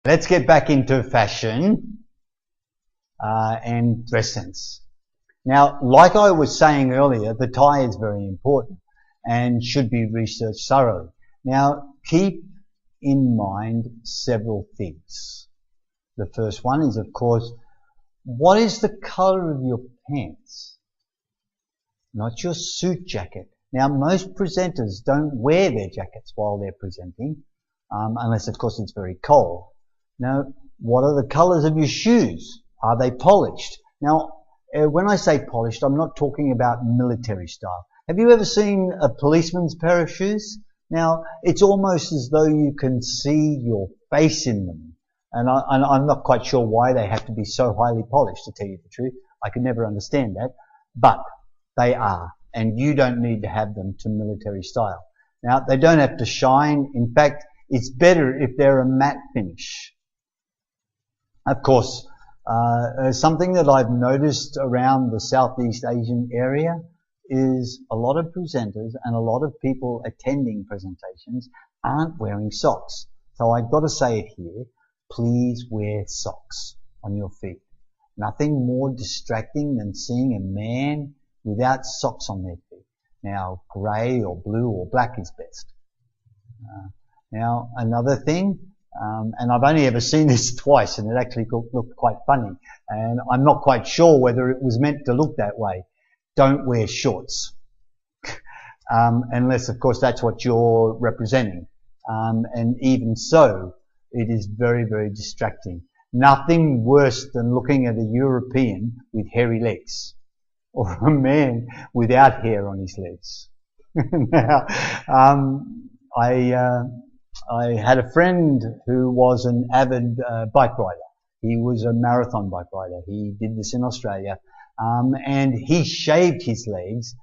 Let's get back into fashion and dress sense. Now, like I was saying earlier, the tie is very important and should be researched thoroughly. Now, keep in mind several things. The first one is, of course, what is the colour of your pants? Not your suit jacket. Now, most presenters don't wear their jackets while they're presenting, unless, of course, it's very cold. Now, what are the colours of your shoes? Are they polished? Now, when I say polished, I'm not talking about military style. Have you ever seen a policeman's pair of shoes? Now, it's almost as though you can see your face in them. And I'm not quite sure why they have to be so highly polished, to tell you the truth. I could never understand that. But they are. And you don't need to have them to military style. Now, they don't have to shine. In fact, it's better if they're a matte finish. Of course, something that I've noticed around the Southeast Asian area is a lot of presenters and a lot of people attending presentations aren't wearing socks. So I've got to say it here, please wear socks on your feet. Nothing more distracting than seeing a man without socks on their feet. Now, grey or blue or black is best. Now, another thing, and I've only ever seen this twice and it actually looked quite funny, and I'm not quite sure whether it was meant to look that way. Don't wear shorts. Unless, of course, that's what you're representing. And even so, it is very, very distracting. Nothing worse than looking at a European with hairy legs or a man without hair on his legs. Now, I had a friend who was an avid bike rider. He was a marathon bike rider. He did this in Australia. And he shaved his legs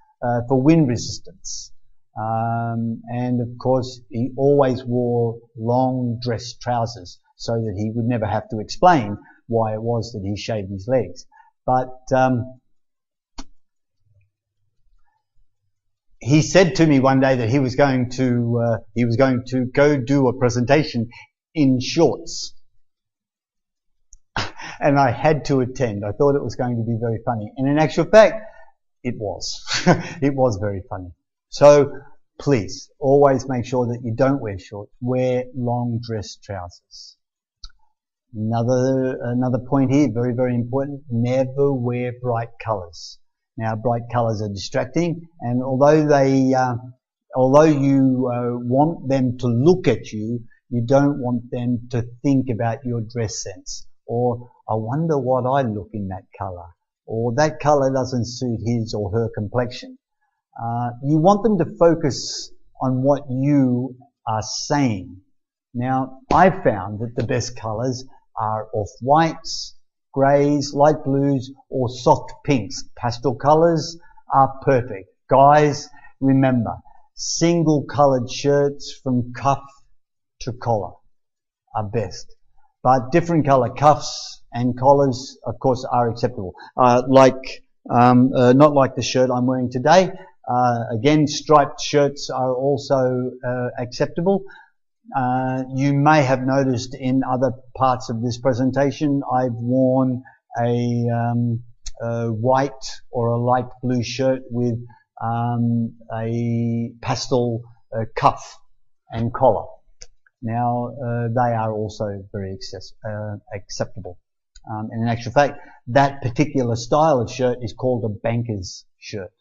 for wind resistance. And of course, he always wore long dress trousers so that he would never have to explain why it was that he shaved his legs. But he said to me one day that he was going to go do a presentation in shorts. And I had to attend. I thought it was going to be very funny. And in actual fact, it was. It was very funny. So please, always make sure that you don't wear shorts. Wear long dress trousers. Another point here, very, very important. Never wear bright colours. Now, bright colours are distracting, and although you want them to look at you, you don't want them to think about your dress sense. Or, I wonder what I look in that colour. Or, that colour doesn't suit his or her complexion. You want them to focus on what you are saying. Now, I've found that the best colours are off-whites, greys, light blues, or soft pinks. Pastel colours are perfect. Guys, remember, single coloured shirts from cuff to collar are best. But different colour cuffs and collars, of course, are acceptable. Not like the shirt I'm wearing today. Again, striped shirts are also acceptable. You may have noticed in other parts of this presentation, I've worn a white or a light blue shirt with a pastel cuff and collar. Now, they are also very acceptable. And in actual fact, that particular style of shirt is called a banker's shirt,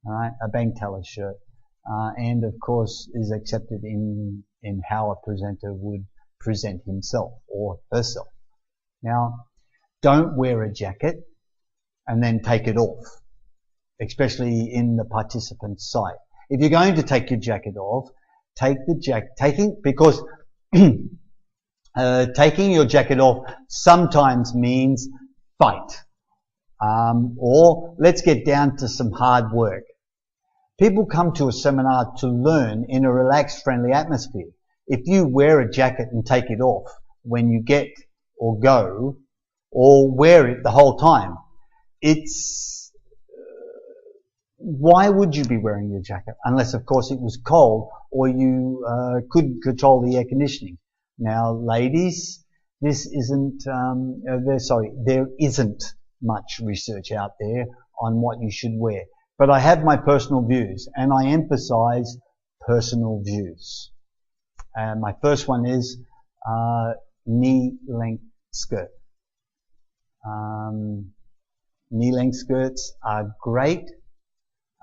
alright, a bank teller's shirt, and of course is accepted in how a presenter would present himself or herself. Now, don't wear a jacket and then take it off, especially in the participant's sight. If you're going to take your jacket off, because taking your jacket off sometimes means fight. Or let's get down to some hard work. People come to a seminar to learn in a relaxed, friendly atmosphere. If you wear a jacket and take it off when you get or go, or wear it the whole time, why would you be wearing your jacket? Unless, of course, it was cold or you couldn't control the air conditioning. Now, ladies, There isn't much research out there on what you should wear. But I have my personal views, and I emphasize personal views. My first one is knee-length skirt. Knee-length skirts are great.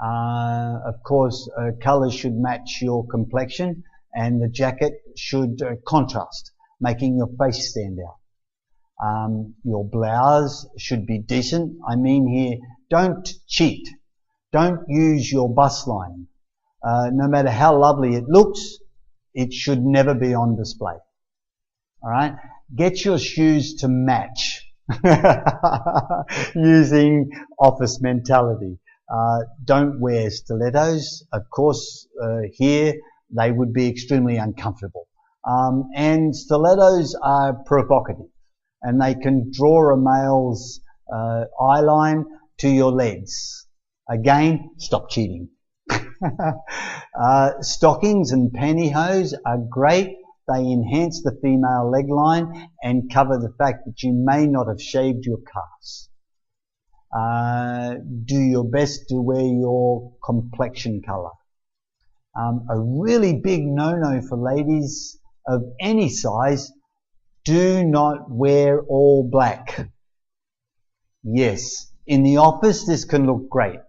Of course, colours should match your complexion, and the jacket should contrast, making your face stand out. Your blouse should be decent. I mean here, don't cheat. Don't use your bust line. No matter how lovely it looks, it should never be on display. Alright? Get your shoes to match. Using office mentality. Don't wear stilettos. Of course, here they would be extremely uncomfortable. And stilettos are provocative, and they can draw a male's eye line to your legs. Again, stop cheating. Stockings and pantyhose are great. They enhance the female leg line and cover the fact that you may not have shaved your calves. Do your best to wear your complexion colour. A really big no-no for ladies of any size, do not wear all black. Yes, in the office this can look great,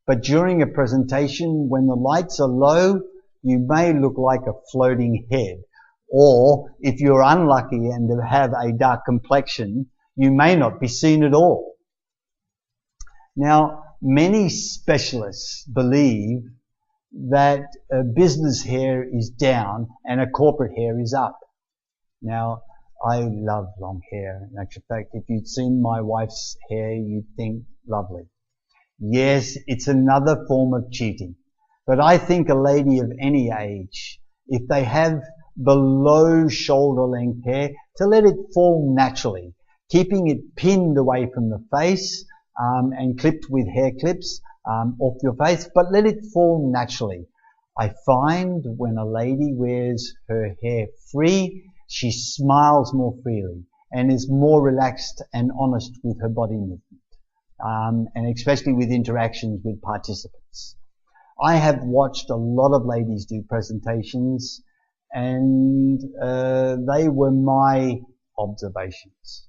but during a presentation when the lights are low, you may look like a floating head. Or if you're unlucky and have a dark complexion, you may not be seen at all. Now, many specialists believe that a business hair is down and a corporate hair is up. Now, I love long hair. In actual fact, if you'd seen my wife's hair, you'd think lovely. Yes, it's another form of cheating. But I think a lady of any age, if they have below shoulder length hair, to let it fall naturally, keeping it pinned away from the face, and clipped with hair clips off your face, but let it fall naturally. I find when a lady wears her hair free, she smiles more freely and is more relaxed and honest with her body movement, and especially with interactions with participants. I have watched a lot of ladies do presentations, and they were my observations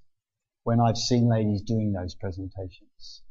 when I've seen ladies doing those presentations.